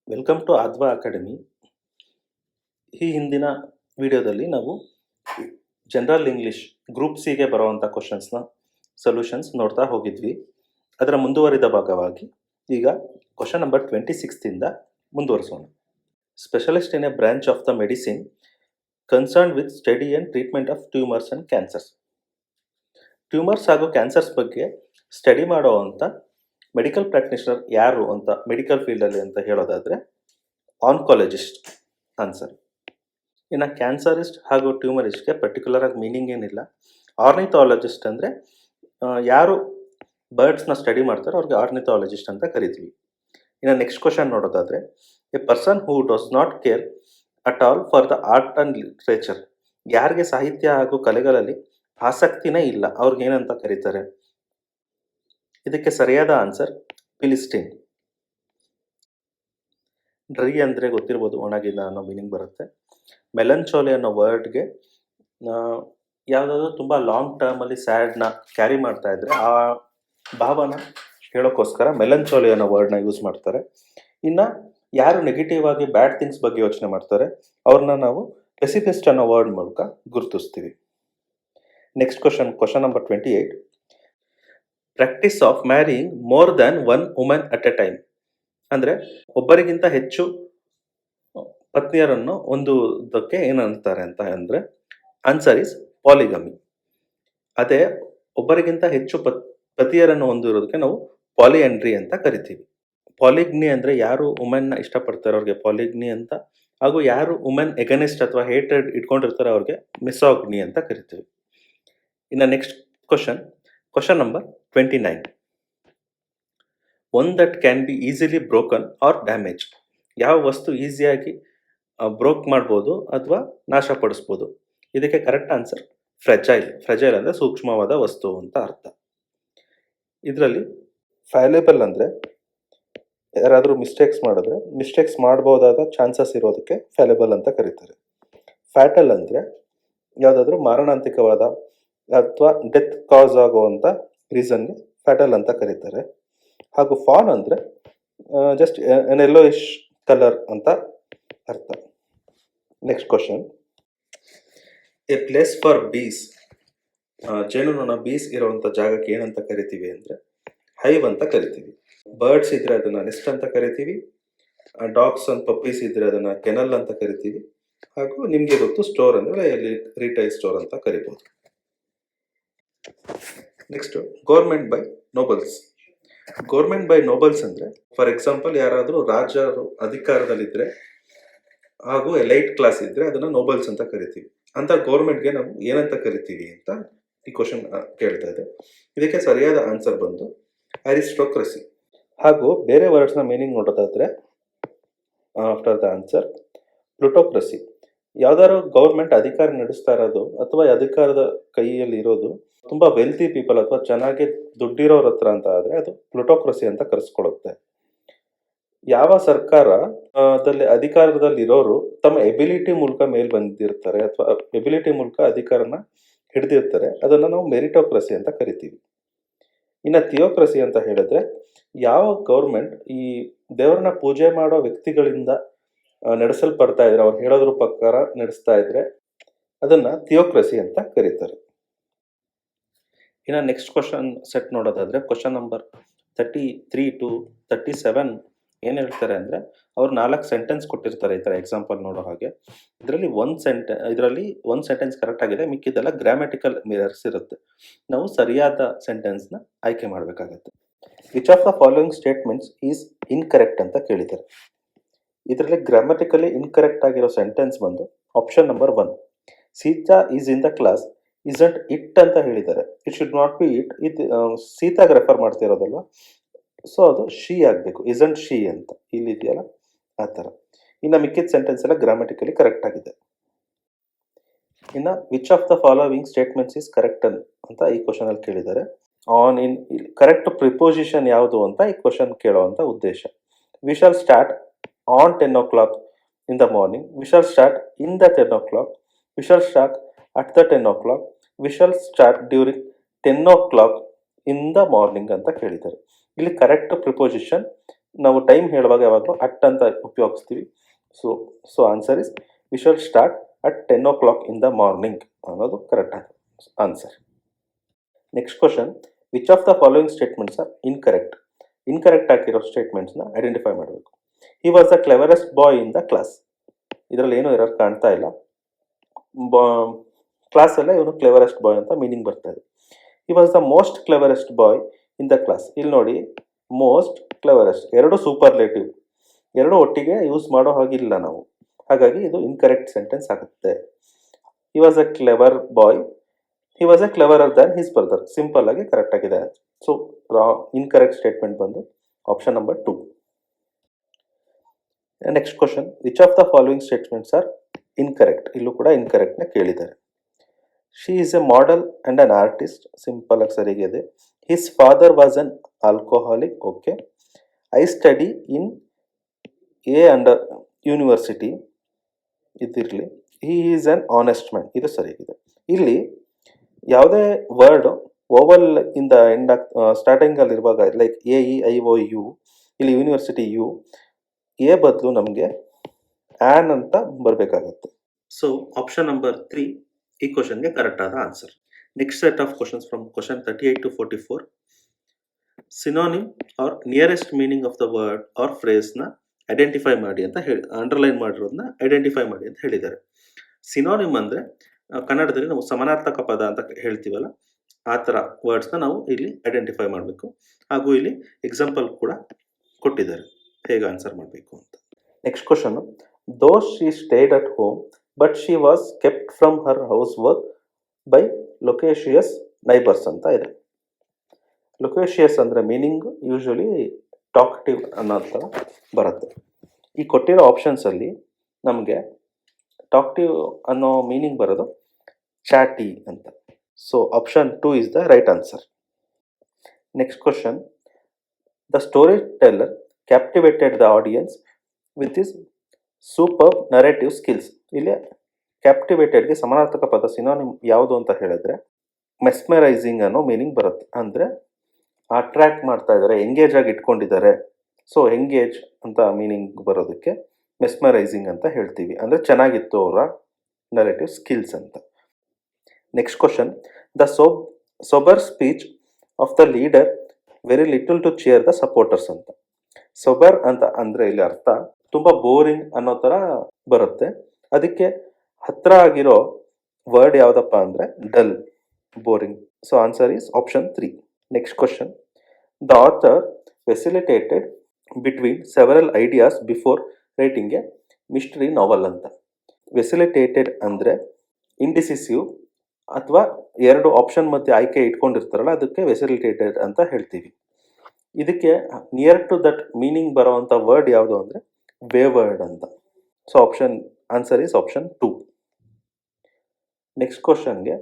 Welcome to ಆದ್ವಾ academy. ಈ ಹಿಂದಿನ ವಿಡಿಯೋದಲ್ಲಿ ನಾವು ಜನರಲ್ ಇಂಗ್ಲಿಷ್ ಗ್ರೂಪ್ ಸಿಗೆ ಬರುವಂಥ ಕ್ವಶನ್ಸ್ನ ಸೊಲ್ಯೂಷನ್ಸ್ ನೋಡ್ತಾ ಹೋಗಿದ್ವಿ. ಅದರ ಮುಂದುವರಿದ ಭಾಗವಾಗಿ ಈಗ ಕ್ವಶನ್ ನಂಬರ್ 26ಇಂದ ಮುಂದುವರಿಸೋಣ. Specialist in a branch of the medicine concern with study and treatment of tumours and cancers. Tumours ಹಾಗೂ ಕ್ಯಾನ್ಸರ್ಸ್ ಬಗ್ಗೆ ಸ್ಟಡಿ ಮಾಡುವಂಥ ಮೆಡಿಕಲ್ ಪ್ರಾಕ್ಟೀಷನರ್ ಯಾರು ಅಂತ ಮೆಡಿಕಲ್ ಫೀಲ್ಡಲ್ಲಿ ಅಂತ ಹೇಳೋದಾದರೆ ಆನ್ಕಾಲಜಿಸ್ಟ್ ಆನ್ಸರ್. ಇನ್ನು ಕ್ಯಾನ್ಸರಿಸ್ಟ್ ಹಾಗೂ ಟ್ಯೂಮರಿಸ್ಟ್ಗೆ ಪರ್ಟಿಕ್ಯುಲರ್ ಆಗಿ ಮೀನಿಂಗ್ ಏನಿಲ್ಲ. ಆರ್ನಿಥಾಲಜಿಸ್ಟ್ ಅಂದರೆ ಯಾರು ಬರ್ಡ್ಸ್ನ ಸ್ಟಡಿ ಮಾಡ್ತಾರೋ ಅವ್ರಿಗೆ ಆರ್ನಿಥಾಲಜಿಸ್ಟ್ ಅಂತ ಕರಿತೀವಿ. ಇನ್ನು ನೆಕ್ಸ್ಟ್ ಕ್ವಶನ್ ನೋಡೋದಾದರೆ, A person who does not care at all for the art and literature. ಯಾರಿಗೆ ಸಾಹಿತ್ಯ ಹಾಗೂ ಕಲೆಗಳಲ್ಲಿ ಆಸಕ್ತಿನೇ ಇಲ್ಲ ಅವ್ರಿಗೆ ಏನಂತ ಕರೀತಾರೆ? ಇದಕ್ಕೆ ಸರಿಯಾದ ಆನ್ಸರ್ ಫಿಲಿಸ್ಟೀನ್. ಡ್ರೈ ಅಂದರೆ ಗೊತ್ತಿರ್ಬೋದು, ಒಣಗಿದ ಅನ್ನೋ ಮೀನಿಂಗ್ ಬರುತ್ತೆ. ಮೆಲಂಚೋಲಿ ಅನ್ನೋ ವರ್ಡ್ಗೆ ಯಾವುದಾದ್ರೂ ತುಂಬ ಲಾಂಗ್ ಟರ್ಮಲ್ಲಿ ಸ್ಯಾಡ್ನ ಕ್ಯಾರಿ ಮಾಡ್ತಾ ಇದ್ರೆ ಆ ಭಾವನ ಹೇಳೋಕ್ಕೋಸ್ಕರ ಮೆಲಂಚೋಲಿ ಅನ್ನೋ ವರ್ಡ್ನ ಯೂಸ್ ಮಾಡ್ತಾರೆ. ಇನ್ನು ಯಾರು ನೆಗೆಟಿವ್ ಆಗಿ ಬ್ಯಾಡ್ ಥಿಂಗ್ಸ್ ಬಗ್ಗೆ ಯೋಚನೆ ಮಾಡ್ತಾರೆ ಅವ್ರನ್ನ ನಾವು ಪೆಸಿಫಿಸ್ಟ್ ಅನ್ನೋ ವರ್ಡ್ ಮೂಲಕ ಗುರುತಿಸ್ತೀವಿ. Next question number 28. Practice of marrying more than one woman at a time. ಅಂದರೆ ಒಬ್ಬರಿಗಿಂತ ಹೆಚ್ಚು ಪತ್ನಿಯರನ್ನು ಹೊಂದುವುದಕ್ಕೆ ಏನಂತಾರೆ ಅಂತ ಅಂದರೆ ಆನ್ಸರ್ ಇಸ್ ಪಾಲಿಗಮಿ. ಅದೇ ಒಬ್ಬರಿಗಿಂತ ಹೆಚ್ಚು ಪತಿಯರನ್ನು ಹೊಂದಿರೋದಕ್ಕೆ ನಾವು ಪಾಲಿಯಂಡ್ರಿ ಅಂತ ಕರಿತೀವಿ. ಪಾಲಿಗ್ನಿ ಅಂದರೆ ಯಾರು ವುಮೆನ್ನ ಇಷ್ಟಪಡ್ತಾರೆ ಅವ್ರಿಗೆ ಪಾಲಿಗ್ನಿ ಅಂತ, ಹಾಗೂ ಯಾರು ವುಮೆನ್ ಎಗನಿಸ್ಟ್ ಅಥವಾ ಹೇಟೆಡ್ ಇಟ್ಕೊಂಡಿರ್ತಾರೆ ಅವ್ರಿಗೆ ಮಿಸಾಗ್ನಿ ಅಂತ ಕರಿತೀವಿ. ಇನ್ನು next question number 29. One that can be easily broken or damage. ಯಾವ ವಸ್ತು ಈಸಿಯಾಗಿ ಬ್ರೋಕ್ ಮಾಡ್ಬೋದು ಅಥವಾ ನಾಶಪಡಿಸ್ಬೋದು? ಇದಕ್ಕೆ ಕರೆಕ್ಟ್ ಆನ್ಸರ್ ಫ್ರೆಜೈಲ್ ಅಂದರೆ ಸೂಕ್ಷ್ಮವಾದ ವಸ್ತು ಅಂತ ಅರ್ಥ. ಇದರಲ್ಲಿ ಫ್ಯಾಲೇಬಲ್ ಅಂದರೆ ಯಾರಾದರೂ ಮಿಸ್ಟೇಕ್ಸ್ ಮಾಡ್ಬೋದಾದ ಚಾನ್ಸಸ್ ಇರೋದಕ್ಕೆ ಫ್ಯಾಲೇಬಲ್ ಅಂತ ಕರೀತಾರೆ. ಫ್ಯಾಟಲ್ ಅಂದರೆ ಯಾವುದಾದ್ರೂ ಮಾರಣಾಂತಿಕವಾದ ಅಥವಾ ಡೆತ್ ಕಾಸ್ ಆಗುವಂಥ ರೀಸನ್ಗೆ ಫ್ಯಾಟಲ್ ಅಂತ ಕರೀತಾರೆ. ಹಾಗೂ ಫಾನ್ ಅಂದರೆ ಜಸ್ಟ್ ಎನ್ ಯೆಲ್ಲೋಯಿಶ್ ಕಲರ್ ಅಂತ ಅರ್ಥ. Next question. A place for bees. ಜೇನುನೊಣ ಬೀಸ್ ಇರುವಂಥ ಜಾಗಕ್ಕೆ ಏನಂತ ಕರಿತೀವಿ ಅಂದರೆ ಹೈವ್ ಅಂತ ಕರಿತೀವಿ. ಬರ್ಡ್ಸ್ ಇದ್ರೆ ಅದನ್ನು ನೆಸ್ಟ್ ಅಂತ ಕರಿತೀವಿ. ಡಾಗ್ಸ್ ಅಂಡ್ ಪಪ್ಪೀಸ್ ಇದ್ರೆ ಅದನ್ನು ಕೆನಲ್ ಅಂತ ಕರಿತೀವಿ. ಹಾಗೂ ನಿಮಗೆ ಗೊತ್ತು ಸ್ಟೋರ್ ಅಂದರೆ ರಿಟೈಲ್ ಸ್ಟೋರ್ ಅಂತ ಕರಿಬೋದು. Next, government by nobles. Government by nobles ಅಂದರೆ ಫಾರ್ ಎಕ್ಸಾಂಪಲ್ ಯಾರಾದರೂ ರಾಜರು ಅಧಿಕಾರದಲ್ಲಿದ್ದರೆ ಹಾಗೂ ಎಲೈಟ್ ಕ್ಲಾಸ್ ಇದ್ದರೆ ಅದನ್ನು ನೋಬಲ್ಸ್ ಅಂತ ಕರಿತೀವಿ. ಅಂತ ಗೌರ್ಮೆಂಟ್ಗೆ ನಾವು ಏನಂತ ಕರಿತೀವಿ ಅಂತ ಈ ಕ್ವಶನ್ ಕೇಳ್ತಾ ಇದೆ. ಇದಕ್ಕೆ ಸರಿಯಾದ ಆನ್ಸರ್ ಬಂದು ಅರಿಸ್ಟೋಕ್ರಸಿ. ಹಾಗೂ ಬೇರೆ ವರ್ಡ್ಸ್ನ ಮೀನಿಂಗ್ ನೋಡೋದಾದರೆ ಆಫ್ಟರ್ ದ ಆನ್ಸರ್ ಪ್ಲುಟೋಕ್ರಸಿ. ಯಾವ್ದಾದ್ರು ಗೌರ್ಮೆಂಟ್ ಅಧಿಕಾರ ನಡೆಸ್ತಾ ಇರೋದು ಅಥವಾ ಅಧಿಕಾರದ ಕೈಯಲ್ಲಿ ಇರೋದು ತುಂಬ ವೆಲ್ತಿ ಪೀಪಲ್ ಅಥವಾ ಚೆನ್ನಾಗಿ ದುಡ್ಡಿರೋರ ಹತ್ರ ಅಂತ ಆದರೆ ಅದು ಪ್ಲುಟೋಕ್ರಸಿ ಅಂತ ಕರೆಸ್ಕೊಳ್ಳುತ್ತೆ. ಯಾವ ಸರ್ಕಾರದಲ್ಲಿ ಅಧಿಕಾರದಲ್ಲಿರೋರು ತಮ್ಮ ಎಬಿಲಿಟಿ ಮೂಲಕ ಮೇಲ್ ಬಂದಿರ್ತಾರೆ ಅಥವಾ ಎಬಿಲಿಟಿ ಮೂಲಕ ಅಧಿಕಾರನ ಹಿಡಿದಿರ್ತಾರೆ ಅದನ್ನು ನಾವು ಮೆರಿಟೋಕ್ರಸಿ ಅಂತ ಕರಿತೀವಿ. ಇನ್ನು ಥಿಯೋಕ್ರಸಿ ಅಂತ ಹೇಳಿದ್ರೆ ಯಾವ ಗೌರ್ಮೆಂಟ್ ಈ ದೇವರನ್ನ ಪೂಜೆ ಮಾಡೋ ವ್ಯಕ್ತಿಗಳಿಂದ ನಡೆಸಲ್ಪಡ್ತಾ ಇದ್ರೆ ಅವ್ರು ಹೇಳೋದ್ರ ಪ್ರಕಾರ ನಡೆಸ್ತಾ ಇದ್ರೆ ಅದನ್ನ ಥಿಯೋಕ್ರಸಿ ಅಂತ ಕರೀತಾರೆ. ಇನ್ನು ನೆಕ್ಸ್ಟ್ ಕ್ವಶನ್ ಸೆಟ್ ನೋಡೋದಾದ್ರೆ ಕ್ವಶನ್ ನಂಬರ್ 33 to 37 ಏನು ಹೇಳ್ತಾರೆ ಅಂದರೆ ಅವ್ರು 4 ಸೆಂಟೆನ್ಸ್ ಕೊಟ್ಟಿರ್ತಾರೆ ಈ ಥರ ಎಕ್ಸಾಂಪಲ್ ನೋಡೋ ಹಾಗೆ. ಇದರಲ್ಲಿ ಒಂದು ಸೆಂಟೆನ್ಸ್ ಕರೆಕ್ಟ್ ಆಗಿದೆ, ಮಿಕ್ಕಿದೆಲ್ಲ ಗ್ರಾಮ್ಯಾಟಿಕಲ್ ಮಿರರ್ಸ್ ಇರುತ್ತೆ. ನಾವು ಸರಿಯಾದ ಸೆಂಟೆನ್ಸ್ನ ಆಯ್ಕೆ ಮಾಡಬೇಕಾಗತ್ತೆ. Which of the following statements is incorrect ಅಂತ ಕೇಳಿದ್ದಾರೆ. ಇದರಲ್ಲಿ ಗ್ರಾಮ್ಯಾಟಿಕಲಿ ಇನ್ಕರೆಕ್ಟ್ ಆಗಿರೋ ಸೆಂಟೆನ್ಸ್ ಬಂದು option number 1. Sita is in the class isn't it ಅಂತ ಹೇಳಿದ್ದಾರೆ. It should not be it. ಇದು ಸೀತಾಗೆ ರೆಫರ್ ಮಾಡ್ತಿರೋದಲ್ವ, ಸೊ ಅದು ಶಿ ಆಗಬೇಕು, ಇಸಂಟ್ ಶಿ ಅಂತ ಇಲ್ಲಿದೆಯಲ್ಲ ಆ ಥರ. ಇನ್ನು ಮಿಕ್ಕಿದ ಸೆಂಟೆನ್ಸ್ ಎಲ್ಲ ಗ್ರಾಮ್ಯಾಟಿಕಲಿ ಕರೆಕ್ಟ್ ಆಗಿದೆ. ಇನ್ನು which of the following statements is correct ಅಂತ ಈ ಕ್ವಶನ್ ಅಲ್ಲಿ ಕೇಳಿದ್ದಾರೆ. ಕರೆಕ್ಟ್ ಪ್ರಿಪೋಸಿಷನ್ ಯಾವುದು ಅಂತ ಈ ಕ್ವಶನ್ ಕೇಳೋವಂಥ ಉದ್ದೇಶ. V shall start on 10 o'clock in the morning. We shall start in the 10 o'clock. V shall start at the 10 o'clock, V shall start during 10 o'clock in the morning ಅಂತ ಕೇಳಿದ್ದಾರೆ. ಇಲ್ಲಿ correct preposition ನಾವು time ಹೇಳುವಾಗ ಯಾವಾಗಲೂ at ಅಂತ ಉಪಯೋಗಿಸ್ತೀವಿ. So answer is we shall start at 10 o'clock in the morning ಅನ್ನೋದು correct answer. Next question, which of the following statements are incorrect? Incorrect ಆಗಿರೋ ಸ್ಟೇಟ್ಮೆಂಟ್ಸ್ನ ಐಡೆಂಟಿಫೈ ಮಾಡಬೇಕು. He was the cleverest boy in the class. ಇದರಲ್ಲಿ ಏನೂ error ಕಾಣ್ತಾ ಇಲ್ಲ. ಕ್ಲಾಸಲ್ಲೇ ಇವನು ಕ್ಲೆವರೆಸ್ಟ್ ಬಾಯ್ ಅಂತ ಮೀನಿಂಗ್ ಬರ್ತಾ ಇದೆ. He was the most cleverest boy in the class. ಇಲ್ಲಿ ನೋಡಿ, ಮೋಸ್ಟ್ ಕ್ಲೆವರೆಸ್ಟ್ ಎರಡು ಸೂಪರ್ಲೇಟಿವ್, ಎರಡು ಒಟ್ಟಿಗೆ ಯೂಸ್ ಮಾಡೋ ಹಾಗಿಲ್ಲ ನಾವು, ಹಾಗಾಗಿ ಇದು ಇನ್ಕರೆಕ್ಟ್ ಸೆಂಟೆನ್ಸ್ ಆಗುತ್ತೆ. He was a clever boy, he was a cleverer than his brother. Simple ಆಗಿ ಕರೆಕ್ಟ್ ಆಗಿದೆ. ಸೊ ಇನ್ಕರೆಕ್ಟ್ ಸ್ಟೇಟ್ಮೆಂಟ್ ಬಂದು option number 2. Next question, which of the following statements are incorrect? ಇಲ್ಲೂ ಕೂಡ ಇನ್ಕರೆಕ್ಟ್ನ ಕೇಳಿದ್ದಾರೆ. She is a model and an artist. Simple ಆಗಿ ಸರಿಗಿದೆ. His father was an alcoholic. Okay. I study in a under university. ಇದಿರಲಿ. He is an honest man. ಇದು ಸರಿಯಾಗಿದೆ. ಇಲ್ಲಿ ಯಾವುದೇ ವರ್ಡ್ ಓವಲ್ ಇಂದ ಎಂಡ್ ಸ್ಟಾರ್ಟಿಂಗಲ್ಲಿ ಇರುವಾಗ ಲೈಕ್ AEIOU, ಇಲ್ಲಿ ಯೂನಿವರ್ಸಿಟಿ ಯು, ಎ ಬದಲು ನಮಗೆ ಆ್ಯನ್ ಅಂತ ಬರಬೇಕಾಗತ್ತೆ. ಸೊ ಆಪ್ಷನ್ ನಂಬರ್ 3 ಈ ಕ್ವಶನ್ಗೆ ಕರೆಕ್ಟ್ ಆದ answer. Next set of questions from question 38 to 44. Synonym or nearest meaning of the word or ಫ್ರೇಸ್ನ ಐಡೆಂಟಿಫೈ ಮಾಡಿ ಅಂತ ಹೇಳಿ, ಅಂಡರ್ಲೈನ್ ಮಾಡಿರೋದನ್ನ ಐಡೆಂಟಿಫೈ ಮಾಡಿ ಅಂತ ಹೇಳಿದ್ದಾರೆ. ಸಿನೋನಿಮ್ ಅಂದರೆ ಕನ್ನಡದಲ್ಲಿ ನಾವು ಸಮಾನಾರ್ಥಕ ಪದ ಅಂತ ಹೇಳ್ತೀವಲ್ಲ, ಆ ಥರ ವರ್ಡ್ಸ್ನ ನಾವು ಇಲ್ಲಿ ಐಡೆಂಟಿಫೈ ಮಾಡಬೇಕು. ಹಾಗೂ ಇಲ್ಲಿ ಎಕ್ಸಾಂಪಲ್ ಕೂಡ ಕೊಟ್ಟಿದ್ದಾರೆ ಹೇಗೆ ಆನ್ಸರ್ ಮಾಡಬೇಕು ಅಂತ. Next question, though she stayed at home but she was kept from her house work by loquacious neighbours ಅಂತ ಇದೆ. ಲೊಕೇಶಿಯಸ್ ಅಂದರೆ ಮೀನಿಂಗ್ ಯೂಶಲಿ ಟಾಕ್ಟಿವ್ ಅನ್ನೋ ಥರ ಬರುತ್ತೆ. ಈ ಕೊಟ್ಟಿರೋ ಆಪ್ಷನ್ಸಲ್ಲಿ ನಮಗೆ ಟಾಕ್ಟಿವ್ ಅನ್ನೋ ಮೀನಿಂಗ್ ಬರೋದು ಚಾಟಿ ಅಂತ. So option 2 is the right answer. Next question, the story teller captivated the audience with his super narrative skills. ಇಲ್ಲಿ ಕ್ಯಾಪ್ಟಿವೇಟೆಡ್ಗೆ ಸಮಾನಾರ್ಥಕ ಪದ ಸಿನೋನಿಮ್ ಯಾವುದು ಅಂತ ಹೇಳಿದ್ರೆ ಮೆಸ್ಮರೈಸಿಂಗ್ ಅನ್ನೋ ಮೀನಿಂಗ್ ಬರುತ್ತೆ. ಅಂದರೆ ಅಟ್ರ್ಯಾಕ್ಟ್ ಮಾಡ್ತಾ ಇದ್ದಾರೆ, ಎಂಗೇಜ್ ಆಗಿ ಇಟ್ಕೊಂಡಿದ್ದಾರೆ. ಸೊ ಎಂಗೇಜ್ ಅಂತ ಮೀನಿಂಗ್ ಬರೋದಕ್ಕೆ ಮೆಸ್ಮರೈಸಿಂಗ್ ಅಂತ ಹೇಳ್ತೀವಿ. ಅಂದರೆ ಚೆನ್ನಾಗಿತ್ತು ಅವರ ನರೇಟಿವ್ ಸ್ಕಿಲ್ಸ್ ಅಂತ. Next question, the sober speech of the leader very little to cheer the supporters ಅಂತ. ಸೊಬರ್ ಅಂತ ಅಂದರೆ ಇಲ್ಲಿ ಅರ್ಥ ತುಂಬ ಬೋರಿಂಗ್ ಅನ್ನೋ ಥರ ಬರುತ್ತೆ. ಅದಕ್ಕೆ ಹತ್ರ ಆಗಿರೋ ವರ್ಡ್ ಯಾವುದಪ್ಪ ಅಂದರೆ dull, boring. So answer is option 3. Next question, the author facilitated between several ideas before writing A mystery novel ಅಂತ. ಫೆಸಿಲಿಟೇಟೆಡ್ ಅಂದರೆ ಇಂಡಿಸಿಸಿವ್ ಅಥವಾ ಎರಡು ಆಪ್ಷನ್ ಮಧ್ಯೆ ಆಯ್ಕೆ ಇಟ್ಕೊಂಡಿರ್ತಾರಲ್ಲ, ಅದಕ್ಕೆ ಫೆಸಿಲಿಟೇಟೆಡ್ ಅಂತ ಹೇಳ್ತೀವಿ. ಇದಕ್ಕೆ ನಿಯರ್ ಟು ದಟ್ ಮೀನಿಂಗ್ ಬರೋವಂಥ ವರ್ಡ್ ಯಾವುದು ಅಂದರೆ ವೇವರ್ಡ್ ಅಂತ. So answer is option 2. Next ಕ್ವಶನ್ಗೆ,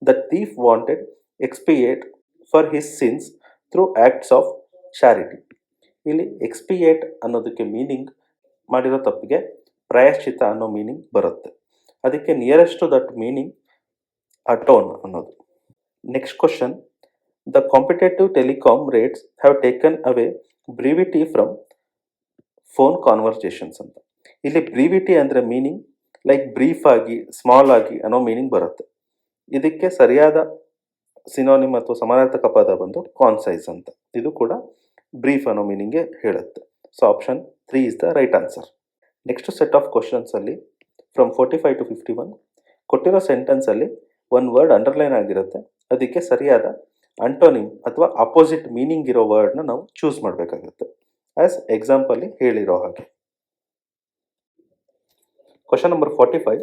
the thief wanted expiate for his sins through acts of charity. ಇಲ್ಲಿ ಎಕ್ಸ್ಪಿಯೇಟ್ ಅನ್ನೋದಕ್ಕೆ ಮೀನಿಂಗ್ ಮಾಡಿರೋ ತಪ್ಪಿಗೆ ಪ್ರಾಯಶ್ಚಿತ ಅನ್ನೋ ಮೀನಿಂಗ್ ಬರುತ್ತೆ. ಅದಕ್ಕೆ nearest to that meaning atone ಅನ್ನೋದು. Next question, the competitive telecom rates have taken away brevity from phone conversations ಅಂತ. ಇಲ್ಲಿ ಬ್ರೀವಿಟಿ ಅಂದರೆ ಮೀನಿಂಗ್ ಲೈಕ್ ಬ್ರೀಫ್ ಆಗಿ, ಸ್ಮಾಲ್ ಆಗಿ ಅನ್ನೋ ಮೀನಿಂಗ್ ಬರುತ್ತೆ. ಇದಕ್ಕೆ ಸರಿಯಾದ ಸಿನೋನಿಮ್ ಅಥವಾ ಸಮಾನಾರ್ಥಕ ಪದ ಬಂದು ಕಾನ್ಸೈಸ್ ಅಂತ. ಇದು ಕೂಡ ಬ್ರೀಫ್ ಅನ್ನೋ ಮೀನಿಂಗ್ಗೆ ಹೇಳುತ್ತೆ. So option 3 is the right answer. Next set of ಕ್ವಶನ್ಸಲ್ಲಿ ಫ್ರಮ್ 45 to 51 ಕೊಟ್ಟಿರೋ ಸೆಂಟೆನ್ಸಲ್ಲಿ ಒಂದು ವರ್ಡ್ ಅಂಡರ್ಲೈನ್ ಆಗಿರುತ್ತೆ. ಅದಕ್ಕೆ ಸರಿಯಾದ ಅಂಟೋನಿಮ್ ಅಥವಾ ಅಪೋಸಿಟ್ ಮೀನಿಂಗ್ ಇರೋ ವರ್ಡ್ನ ನಾವು ಚೂಸ್ ಮಾಡಬೇಕಾಗುತ್ತೆ ಆ್ಯಸ್ ಎಕ್ಸಾಂಪಲ್ಲಿ ಹೇಳಿರೋ ಹಾಗೆ. Question number 45,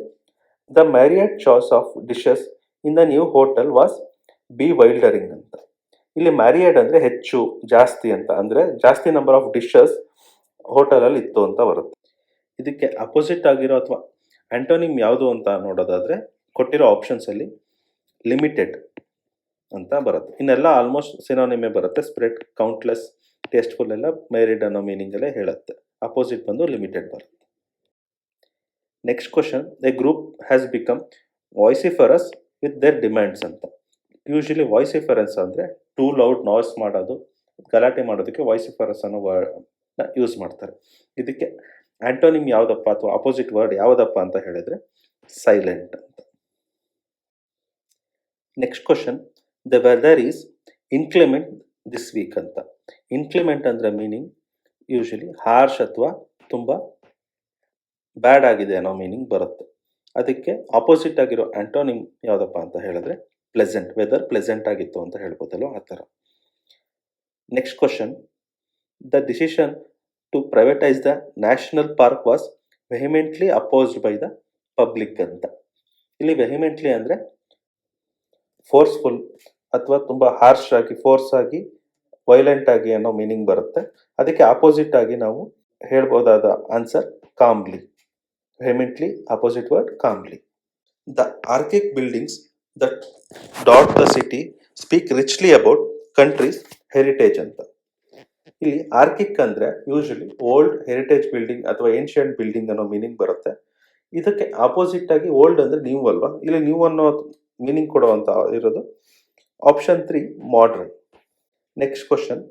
the myriad choice of dishes in the new hotel was bewildering ಅಂತ. ಇಲ್ಲಿ ಮ್ಯಾರಿಯಡ್ ಅಂದರೆ ಹೆಚ್ಚು, ಜಾಸ್ತಿ ಅಂತ. ಅಂದರೆ ಜಾಸ್ತಿ ನಂಬರ್ ಆಫ್ ಡಿಶಸ್ ಹೋಟೆಲಲ್ಲಿ ಇತ್ತು ಅಂತ ಬರುತ್ತೆ. ಇದಕ್ಕೆ ಅಪೋಸಿಟ್ ಆಗಿರೋ ಅಥವಾ ಆಂಟೋನಿಮ್ ಯಾವುದು ಅಂತ ನೋಡೋದಾದರೆ ಕೊಟ್ಟಿರೋ ಆಪ್ಷನ್ಸಲ್ಲಿ ಲಿಮಿಟೆಡ್ ಅಂತ ಬರುತ್ತೆ. ಇನ್ನೆಲ್ಲ ಆಲ್ಮೋಸ್ಟ್ ಸಿನೋನಿಮೇ ಬರುತ್ತೆ. ಸ್ಪ್ರೆಡ್, ಕೌಂಟ್ಲೆಸ್, ಟೇಸ್ಟ್ಫುಲ್ ಎಲ್ಲ ಮ್ಯಾರಿಡ್ ಅನ್ನೋ ಮೀನಿಂಗಲ್ಲೇ ಹೇಳುತ್ತೆ. ಅಪೋಸಿಟ್ ಬಂದು ಲಿಮಿಟೆಡ್ ಬರುತ್ತೆ. Next question, a group has become vociferous with their demands ಅಂತ. ಯೂಶಲಿ ವಾಯ್ಸಿಫರಸ್ ಅಂದರೆ ಟೂ ಲೌಡ್ ನಾಯ್ಸ್ ಮಾಡೋದು, ಗಲಾಟೆ ಮಾಡೋದಕ್ಕೆ ವಾಯ್ಸಿಫರಸ್ ಅನ್ನೋ ವರ್ಡ್ನ ಯೂಸ್ ಮಾಡ್ತಾರೆ. ಇದಕ್ಕೆ ಆಂಟೋನಿಮ್ ಯಾವುದಪ್ಪ ಅಥವಾ ಅಪೋಸಿಟ್ ವರ್ಡ್ ಯಾವುದಪ್ಪ ಅಂತ ಹೇಳಿದ್ರೆ ಸೈಲೆಂಟ್ ಅಂತ. Next question, the weather is inclement this week ಅಂತ. ಇನ್ಕ್ಲಿಮೆಂಟ್ ಅಂದರೆ ಮೀನಿಂಗ್ ಯೂಶಲಿ ಹಾರ್ಶ್ ಅಥವಾ ತುಂಬ ಬ್ಯಾಡ್ ಆಗಿದೆ ಅನ್ನೋ ಮೀನಿಂಗ್ ಬರುತ್ತೆ. ಅದಕ್ಕೆ ಆಪೋಸಿಟ್ ಆಗಿರೋ ಆಂಟೋನಿಮ್ ಯಾವುದಪ್ಪ ಅಂತ ಹೇಳಿದ್ರೆ ಪ್ಲೆಸೆಂಟ್. ವೆದರ್ ಪ್ಲೆಸೆಂಟ್ ಆಗಿತ್ತು ಅಂತ ಹೇಳ್ಬೋದಲ್ವ, ಆ ಥರ. Next question, the decision to privatise the national park was vehemently opposed by the public ಅಂತ. ಇಲ್ಲಿ ವೆಹಿಮೆಂಟ್ಲಿ ಅಂದರೆ ಫೋರ್ಸ್ಫುಲ್ ಅಥವಾ ತುಂಬ ಹಾರ್ಶ್ ಆಗಿ, ಫೋರ್ಸ್ ಆಗಿ, ವೈಲೆಂಟ್ ಆಗಿ ಅನ್ನೋ ಮೀನಿಂಗ್ ಬರುತ್ತೆ. ಅದಕ್ಕೆ ಆಪೋಸಿಟ್ ಆಗಿ ನಾವು ಹೇಳ್ಬೋದಾದ answer calmly. Vehemently opposite word calmly. The archaic buildings that dot the city speak richly about country's heritage ಅಂತ. ಇಲ್ಲಿ ಆರ್ಕಿಕ್ ಅಂದರೆ ಯೂಶಲಿ ಓಲ್ಡ್ ಹೆರಿಟೇಜ್ ಬಿಲ್ಡಿಂಗ್ ಅಥವಾ ಏನ್ಷಿಯಂಟ್ ಬಿಲ್ಡಿಂಗ್ ಅನ್ನೋ ಮೀನಿಂಗ್ ಬರುತ್ತೆ. ಇದಕ್ಕೆ ಆಪೋಸಿಟ್ ಆಗಿ ಓಲ್ಡ್ ಅಂದರೆ ನ್ಯೂ ಅಲ್ವಾ, ಇಲ್ಲಿ ನ್ಯೂ ಅನ್ನೋ ಮೀನಿಂಗ್ ಕೊಡುವಂತ ಇರೋದು option 3 modern. Next question,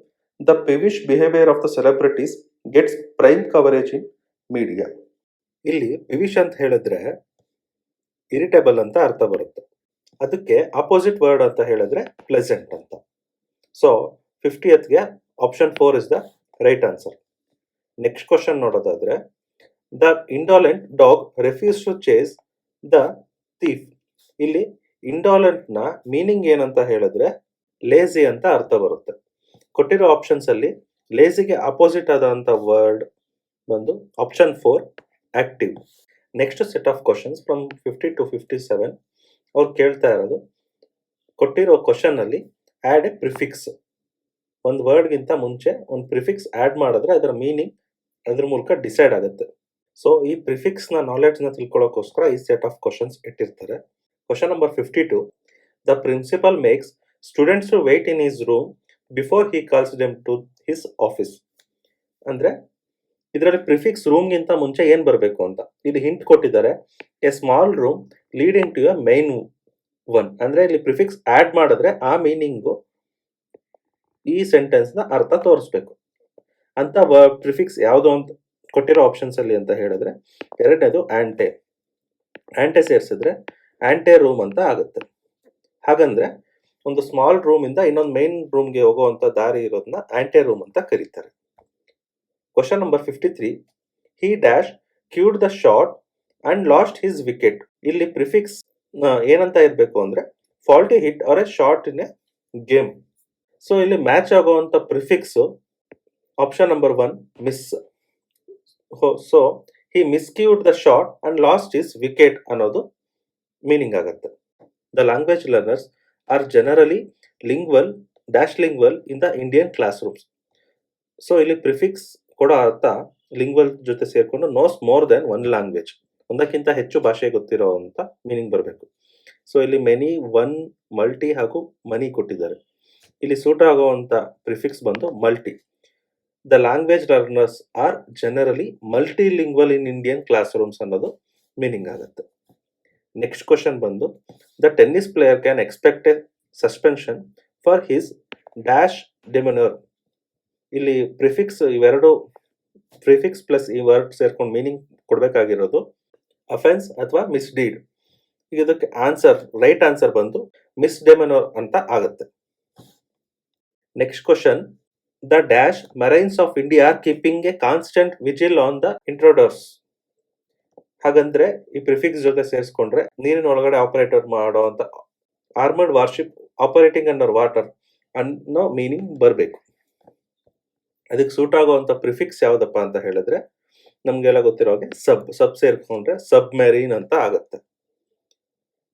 the peevish behaviour of the celebrities gets prime coverage in media. ಇಲ್ಲಿ ಪೆವಿಶ್ ಅಂತ ಹೇಳಿದ್ರೆ ಇರಿಟೇಬಲ್ ಅಂತ ಅರ್ಥ ಬರುತ್ತೆ. ಅದಕ್ಕೆ ಆಪೋಸಿಟ್ ವರ್ಡ್ ಅಂತ ಹೇಳಿದ್ರೆ ಪ್ಲೆಸೆಂಟ್ ಅಂತ. So 50th option 4 is the right answer. Next question ನೋಡೋದಾದ್ರೆ, the indolent dog refuses to chase the thief. ಇಲ್ಲಿ ಇಂಡಾಲೆಂಟ್ ನ ಮೀನಿಂಗ್ ಏನಂತ ಹೇಳಿದ್ರೆ ಲೇಜಿ ಅಂತ ಅರ್ಥ ಬರುತ್ತೆ. ಕೊಟ್ಟಿರೋ ಆಪ್ಷನ್ಸ್ ಅಲ್ಲಿ ಲೇಜಿಗೆ ಆಪೋಸಿಟ್ ಆದಂತ ವರ್ಡ್ ಬಂದು option 4 active. Next set of questions from 50 to 57. ಅವ್ರು ಕೇಳ್ತಾ ಇರೋದು, ಕೊಟ್ಟಿರೋ ಕ್ವಶನ್ ಅಲ್ಲಿ ಆಡ್ ಎ ಪ್ರಿಫಿಕ್ಸ್. ಒಂದು ವರ್ಡ್ಗಿಂತ ಮುಂಚೆ ಒಂದು ಪ್ರಿಫಿಕ್ಸ್ ಆಡ್ ಮಾಡಿದ್ರೆ ಅದರ ಮೀನಿಂಗ್ ಅದ್ರ ಮೂಲಕ ಡಿಸೈಡ್ ಆಗುತ್ತೆ. ಸೊ ಈ ಪ್ರಿಫಿಕ್ಸ್ ನ ನಾಲೆಡ್ಜ್ ನ ತಿಳ್ಕೊಳ್ಳೋಕೋಸ್ಕರ ಈ ಸೆಟ್ ಆಫ್ ಕ್ವಶನ್ಸ್ ಇಟ್ಟಿರ್ತಾರೆ. Question number 52, the principal makes students to wait in his room before he calls them to his office. ಅಂದ್ರೆ ಇದರಲ್ಲಿ ಪ್ರಿಫಿಕ್ಸ್ ರೂಮ್ಗಿಂತ ಮುಂಚೆ ಏನ್ ಬರಬೇಕು ಅಂತ ಇದು ಹಿಂಟ್ ಕೊಟ್ಟಿದ್ದಾರೆ. A small room leading to a main one. ಅಂದ್ರೆ ಇಲ್ಲಿ ಪ್ರಿಫಿಕ್ಸ್ ಆಡ್ ಮಾಡಿದ್ರೆ ಆ ಮೀನಿಂಗು ಈ ಸೆಂಟೆನ್ಸ್ ನ ಅರ್ಥ ತೋರಿಸ್ಬೇಕು ಅಂತ ಪ್ರಿಫಿಕ್ಸ್ ಯಾವುದು ಅಂತ ಕೊಟ್ಟಿರೋ ಆಪ್ಷನ್ಸ್ ಅಲ್ಲಿ ಅಂತ ಹೇಳಿದ್ರೆ ಎರಡನೇದು ಆಂಟೆ. ಆಂಟೆ ಸೇರಿಸಿದ್ರೆ ಆಂಟೆ ರೂಮ್ ಅಂತ ಆಗುತ್ತೆ. ಹಾಗಂದ್ರೆ ಒಂದು ಸ್ಮಾಲ್ ರೂಮ್ ಇಂದ ಇನ್ನೊಂದು ಮೈನ್ ರೂಮ್ಗೆ ಹೋಗುವಂತ ದಾರಿ ಇರೋದನ್ನ ಆಂಟೆ ರೂಮ್ ಅಂತ ಕರೀತಾರೆ. Question number 53, he dash cued the shot and lost his wicket. ಇಲ್ಲಿ ಪ್ರಿಫಿಕ್ಸ್ ಏನಂತ ಇರಬೇಕು ಅಂದ್ರೆ faulty hit or a shot in a game. So ಇಲ್ಲಿ ಮ್ಯಾಚ್ ಆಗುವಂತ prefix option number 1 mis. So he miscued the shot and lost his wicket ಅನ್ನೋದು meaning ಆಗುತ್ತೆ. The language learners are generally lingual dash lingual in the Indian classrooms. So ಇಲ್ಲಿ prefix ಕೊಡೋ ಅರ್ಥ lingual ಜೊತೆ ಸೇರ್ಕೊಂಡು knows more than one language, ಒಂದಕ್ಕಿಂತ ಹೆಚ್ಚು ಭಾಷೆ ಗೊತ್ತಿರೋ ಅಂತ ಮೀನಿಂಗ್ ಬರಬೇಕು. ಸೊ ಇಲ್ಲಿ ಮೆನಿ, ಒನ್, ಮಲ್ಟಿ ಹಾಗೂ ಮನಿ ಕೊಟ್ಟಿದ್ದಾರೆ. ಇಲ್ಲಿ ಸೂಟ್ ಆಗುವಂತ ಪ್ರಿಫಿಕ್ಸ್ ಬಂದು multi. The language learners are generally multilingual in Indian classrooms ಅನ್ನೋದು ಮೀನಿಂಗ್ ಆಗುತ್ತೆ. ನೆಕ್ಸ್ಟ್ ಕ್ವಶನ್ ಬಂದು, the tennis player can expect a suspension for his dash demeanour. ಇಲ್ಲಿ prefix ಇವೆರಡು ಪ್ರಿಫಿಕ್ಸ್ ಪ್ಲಸ್ ಈ word ಸೇರ್ಕೊಂಡು meaning ಕೊಡಬೇಕಾಗಿರೋದು offence ಅಥವಾ misdeed. ಈಗ ಇದಕ್ಕೆ ಆನ್ಸರ್ ರೈಟ್ ಆನ್ಸರ್ ಬಂದು ಮಿಸ್ಡೆಮಿನರ್ ಅಂತ ಆಗುತ್ತೆ. Next question, the dash marines of India are keeping a constant vigil on the intruders. ಹಾಗಂದ್ರೆ ಈ ಪ್ರಿಫಿಕ್ಸ್ ಜೊತೆ ಸೇರಿಸ್ಕೊಂಡ್ರೆ ನೀರಿನ ಒಳಗಡೆ ಆಪರೇಟರ್ ಮಾಡೋ ಅಂತ armoured warship operating under water ಅನ್ನೋ ಮೀನಿಂಗ್ ಬರಬೇಕು. ಅದಕ್ಕೆ ಸೂಟ್ ಆಗುವಂತ ಪ್ರಿಫಿಕ್ಸ್ ಯಾವ್ದಪ್ಪ ಅಂತ ಹೇಳಿದ್ರೆ ನಮ್ಗೆಲ್ಲ ಗೊತ್ತಿರೋ ಹಾಗೆ ಸಬ್ ಸೇರ್ಕೊಂಡ್ರೆ ಸಬ್ಮೆರೀನ್ ಅಂತ ಆಗುತ್ತೆ.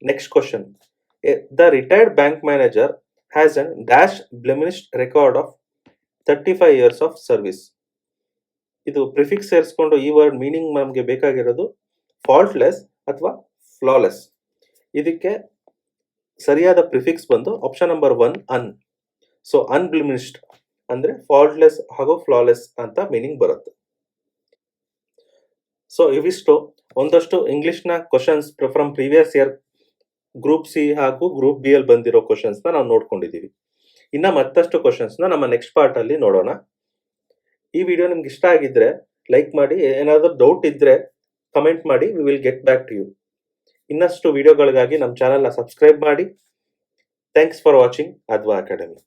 Next question, the retired bank manager has an dash blemished record of 35 years of service. ಇದು ಪ್ರಿಫಿಕ್ಸ್ ಸೇರಿಸ್ಕೊಂಡು ಈ ವರ್ಡ್ ಮೀನಿಂಗ್ ನಮಗೆ ಬೇಕಾಗಿರೋದು ಫಾಲ್ಟ್ಲೆಸ್ ಅಥವಾ ಫ್ಲಾಲೆಸ್. ಇದಕ್ಕೆ ಸರಿಯಾದ ಪ್ರಿಫಿಕ್ಸ್ ಬಂದು ಆಪ್ಷನ್ ನಂಬರ್ 1 ಅನ್. ಸೊ ಅನ್ಬ್ಲೆಮಿಶ್ಡ್ ಅಂದ್ರೆ ಫಾಲ್ಟ್ಲೆಸ್ ಹಾಗೂ ಫ್ಲಾಲೆಸ್ ಅಂತ ಮೀನಿಂಗ್ ಬರುತ್ತೆ. ಸೊ ಇವಿಷ್ಟು ಒಂದಷ್ಟು ಇಂಗ್ಲಿಷ್ನ questions from previous year group C ಹಾಗೂ ಗ್ರೂಪ್ ಬಿ ಅಲ್ಲಿ ಬಂದಿರೋ ಕ್ವಶನ್ಸ್ನ ನಾವು ನೋಡ್ಕೊಂಡಿದ್ದೀವಿ. ಇನ್ನು ಮತ್ತಷ್ಟು ಕ್ವಶನ್ಸ್ನ ನಮ್ಮ ನೆಕ್ಸ್ಟ್ ಪಾರ್ಟಲ್ಲಿ ನೋಡೋಣ. ಈ ವಿಡಿಯೋ ನಿಮ್ಗೆ ಇಷ್ಟ ಆಗಿದ್ರೆ ಲೈಕ್ ಮಾಡಿ, ಏನಾದರೂ ಡೌಟ್ ಇದ್ದರೆ ಕಮೆಂಟ್ ಮಾಡಿ, we will get back to you. ಇನ್ನಷ್ಟು ವಿಡಿಯೋಗಳಿಗಾಗಿ ನಮ್ಮ ಚಾನಲ್ನ ಸಬ್ಸ್ಕ್ರೈಬ್ ಮಾಡಿ. Thanks for watching Adhwa academy.